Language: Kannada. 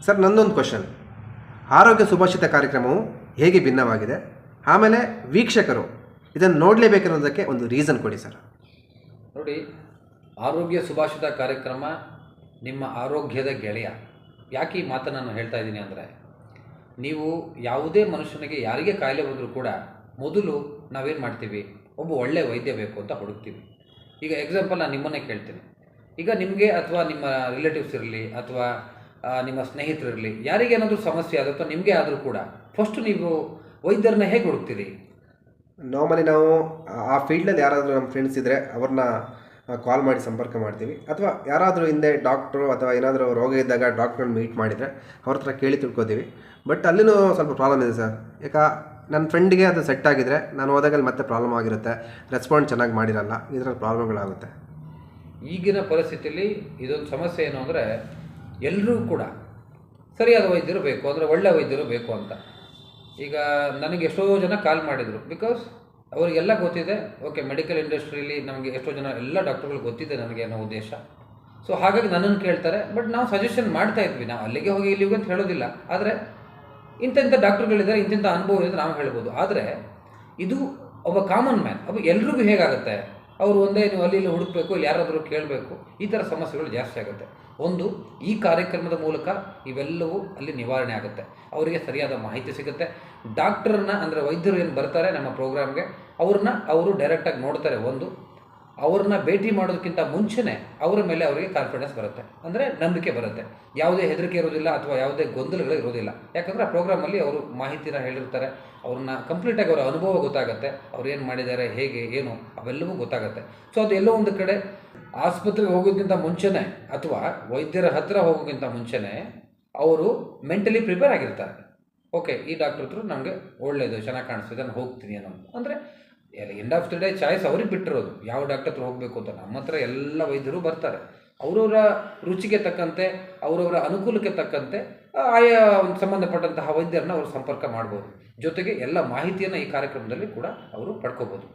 ಸರ್, ನನ್ನೊಂದು ಕ್ವಶನ್. ಆರೋಗ್ಯ ಸುಭಾಷಿತ ಕಾರ್ಯಕ್ರಮವು ಹೇಗೆ ಭಿನ್ನವಾಗಿದೆ? ಆಮೇಲೆ ವೀಕ್ಷಕರು ಇದನ್ನು ನೋಡಲೇಬೇಕನ್ನೋದಕ್ಕೆ ಒಂದು ರೀಸನ್ ಕೊಡಿ ಸರ್. ನೋಡಿ, ಆರೋಗ್ಯ ಸುಭಾಷಿತ ಕಾರ್ಯಕ್ರಮ ನಿಮ್ಮ ಆರೋಗ್ಯದ ಗೆಳೆಯ. ಯಾಕೆ ಈ ಮಾತನ್ನು ನಾನು ಹೇಳ್ತಾ ಇದ್ದೀನಿ ಅಂದರೆ, ನೀವು ಯಾವುದೇ ಮನುಷ್ಯನಿಗೆ ಯಾರಿಗೆ ಕಾಯಿಲೆ ಬಂದರೂ ಕೂಡ ಮೊದಲು ನಾವೇನು ಮಾಡ್ತೀವಿ, ಒಬ್ಬ ಒಳ್ಳೆಯ ವೈದ್ಯ ಬೇಕು ಅಂತ ಹುಡುಕ್ತೀವಿ. ಈಗ ಎಕ್ಸಾಂಪಲ್ ನಾನು ನಿಮ್ಮನ್ನೇ ಕೇಳ್ತೀನಿ. ಈಗ ನಿಮಗೆ ಅಥವಾ ನಿಮ್ಮ ರಿಲೇಟಿವ್ಸ್ ಇರಲಿ ಅಥವಾ ನಿಮ್ಮ ಸ್ನೇಹಿತರಿರಲಿ, ಯಾರಿಗೇನಾದರೂ ಸಮಸ್ಯೆ ಆದ ಅಥವಾ ನಿಮಗೆ ಆದರೂ ಕೂಡ ಫಸ್ಟು ನೀವು ವೈದ್ಯರನ್ನ ಹೇಗೆ ಹುಡುಕ್ತೀರಿ? ನಾರ್ಮಲಿ ನಾವು ಆ ಫೀಲ್ಡಲ್ಲಿ ಯಾರಾದರೂ ನಮ್ಮ ಫ್ರೆಂಡ್ಸ್ ಇದ್ದರೆ ಅವ್ರನ್ನ ಕಾಲ್ ಮಾಡಿ ಸಂಪರ್ಕ ಮಾಡ್ತೀವಿ, ಅಥವಾ ಯಾರಾದರೂ ಹಿಂದೆ ಡಾಕ್ಟ್ರು ಅಥವಾ ಏನಾದರೂ ರೋಗ ಇದ್ದಾಗ ಡಾಕ್ಟ್ರನ್ನ ಮೀಟ್ ಮಾಡಿದರೆ ಅವ್ರ ಹತ್ರ ಕೇಳಿ ತಿಳ್ಕೊತೀವಿ. ಬಟ್ ಅಲ್ಲಿನೂ ಸ್ವಲ್ಪ ಪ್ರಾಬ್ಲಮ್ ಇದೆ ಸರ್. ನನ್ನ ಫ್ರೆಂಡಿಗೆ ಅದು ಸೆಟ್ ಆಗಿದ್ರೆ ನಾನು ಹೋದಾಗಲ್ಲಿ ಮತ್ತೆ ಪ್ರಾಬ್ಲಮ್ ಆಗಿರುತ್ತೆ, ರೆಸ್ಪಾಂಡ್ ಚೆನ್ನಾಗಿ ಮಾಡಿರಲ್ಲ, ಇದರಲ್ಲಿ ಪ್ರಾಬ್ಲಮ್ಗಳಾಗುತ್ತೆ. ಈಗಿನ ಪರಿಸ್ಥಿತಿಯಲ್ಲಿ ಇದೊಂದು ಸಮಸ್ಯೆ ಏನು ಅಂದರೆ, ಎಲ್ಲರೂ ಕೂಡ ಸರಿಯಾದ ವೈದ್ಯರು ಬೇಕು, ಅಂದರೆ ಒಳ್ಳೆಯ ವೈದ್ಯರು ಬೇಕು ಅಂತ. ಈಗ ನನಗೆ ಎಷ್ಟೋ ಜನ ಕಾಲ್ ಮಾಡಿದರು, ಬಿಕಾಸ್ ಅವರಿಗೆಲ್ಲ ಗೊತ್ತಿದೆ. ಓಕೆ, ಮೆಡಿಕಲ್ ಇಂಡಸ್ಟ್ರಿಯಲ್ಲಿ ನಮಗೆ ಎಷ್ಟೋ ಜನ ಎಲ್ಲ ಡಾಕ್ಟರ್ಗಳು ಗೊತ್ತಿದೆ ನನಗೆ ಅನ್ನೋ ಉದ್ದೇಶ. ಸೊ ಹಾಗಾಗಿ ನನ್ನನ್ನು ಕೇಳ್ತಾರೆ. ಬಟ್ ನಾವು ಸಜೆಷನ್ ಮಾಡ್ತಾ ಇದ್ವಿ, ನಾವು ಅಲ್ಲಿಗೆ ಹೋಗಿ ಇಲ್ಲಿಗೆ ಅಂತ ಹೇಳೋದಿಲ್ಲ. ಆದರೆ ಇಂಥ ಡಾಕ್ಟರ್ಗಳಿದ್ದಾರೆ, ಇಂಥ ಅನುಭವ ಇದೆ ನಾವು ಹೇಳ್ಬೋದು. ಆದರೆ ಇದು ಒಬ್ಬ ಕಾಮನ್ ಮ್ಯಾನ್, ಒಬ್ಬ ಎಲ್ರಿಗೂ ಹೇಗಾಗುತ್ತೆ, ಅವರು ಒಂದೇ ನೀವು ಅಲ್ಲಿ ಇಲ್ಲಿ ಹುಡುಕಬೇಕು, ಇಲ್ಲಿ ಯಾರಾದರೂ ಕೇಳಬೇಕು, ಈ ಥರ ಸಮಸ್ಯೆಗಳು ಜಾಸ್ತಿ ಆಗುತ್ತೆ. ಒಂದು, ಈ ಕಾರ್ಯಕ್ರಮದ ಮೂಲಕ ಇವೆಲ್ಲವೂ ಅಲ್ಲಿ ನಿವಾರಣೆ ಆಗುತ್ತೆ, ಅವರಿಗೆ ಸರಿಯಾದ ಮಾಹಿತಿ ಸಿಗುತ್ತೆ. ಡಾಕ್ಟರ್ನ ಅಂದರೆ ವೈದ್ಯರು ಏನು ಬರ್ತಾರೆ ನಮ್ಮ ಪ್ರೋಗ್ರಾಮ್ಗೆ, ಅವರು ಡೈರೆಕ್ಟಾಗಿ ನೋಡ್ತಾರೆ. ಒಂದು, ಅವ್ರನ್ನ ಭೇಟಿ ಮಾಡೋದಕ್ಕಿಂತ ಮುಂಚೆನೇ ಅವರ ಮೇಲೆ ಅವರಿಗೆ ಕಾನ್ಫಿಡೆನ್ಸ್ ಬರುತ್ತೆ, ಅಂದರೆ ನಂಬಿಕೆ ಬರುತ್ತೆ. ಯಾವುದೇ ಹೆದರಿಕೆ ಇರೋದಿಲ್ಲ ಅಥವಾ ಯಾವುದೇ ಗೊಂದಲಗಳು ಇರೋದಿಲ್ಲ. ಯಾಕಂದರೆ ಆ ಪ್ರೋಗ್ರಾಮಲ್ಲಿ ಅವರು ಮಾಹಿತಿನ ಹೇಳಿರ್ತಾರೆ, ಅವ್ರನ್ನ ಕಂಪ್ಲೀಟಾಗಿ ಅವರ ಅನುಭವ ಗೊತ್ತಾಗುತ್ತೆ, ಅವ್ರು ಏನು ಮಾಡಿದ್ದಾರೆ, ಹೇಗೆ ಏನು ಅವೆಲ್ಲವೂ ಗೊತ್ತಾಗುತ್ತೆ. ಸೊ ಅದು ಎಲ್ಲೋ ಒಂದು ಕಡೆ ಆಸ್ಪತ್ರೆಗೆ ಹೋಗೋದಕ್ಕಿಂತ ಮುಂಚೆನೇ ಅಥವಾ ವೈದ್ಯರ ಹತ್ತಿರ ಹೋಗೋಕ್ಕಿಂತ ಮುಂಚೆನೇ ಅವರು ಮೆಂಟಲಿ ಪ್ರಿಪೇರ್ ಆಗಿರ್ತಾರೆ. ಓಕೆ, ಈ ಡಾಕ್ಟ್ರ್ ಹತ್ರ ನಮಗೆ ಒಳ್ಳೆಯದು, ಚೆನ್ನಾಗಿ ಕಾಣಿಸ್ತಿದೆ, ನಾನು ಹೋಗ್ತೀನಿ ಅನ್ನೋದು. ಅಂದರೆ end of the day choice ಅವ್ರಿಗೆ ಬಿಟ್ಟಿರೋದು, ಯಾವ ಡಾಕ್ಟರ್ ಹತ್ರ ಹೋಗಬೇಕು ಅಂತ. ನಮ್ಮ ಹತ್ರ ಎಲ್ಲ ವೈದ್ಯರು ಬರ್ತಾರೆ, ಅವರವರ ರುಚಿಗೆ ತಕ್ಕಂತೆ, ಅವರವರ ಅನುಕೂಲಕ್ಕೆ ತಕ್ಕಂತೆ ಆಯಾ ಸಂಬಂಧಪಟ್ಟಂತಹ ವೈದ್ಯರನ್ನ ಅವರು ಸಂಪರ್ಕ ಮಾಡ್ಬೋದು. ಜೊತೆಗೆ ಎಲ್ಲ ಮಾಹಿತಿಯನ್ನು ಈ ಕಾರ್ಯಕ್ರಮದಲ್ಲಿ ಕೂಡ ಅವರು ಪಡ್ಕೋಬೋದು.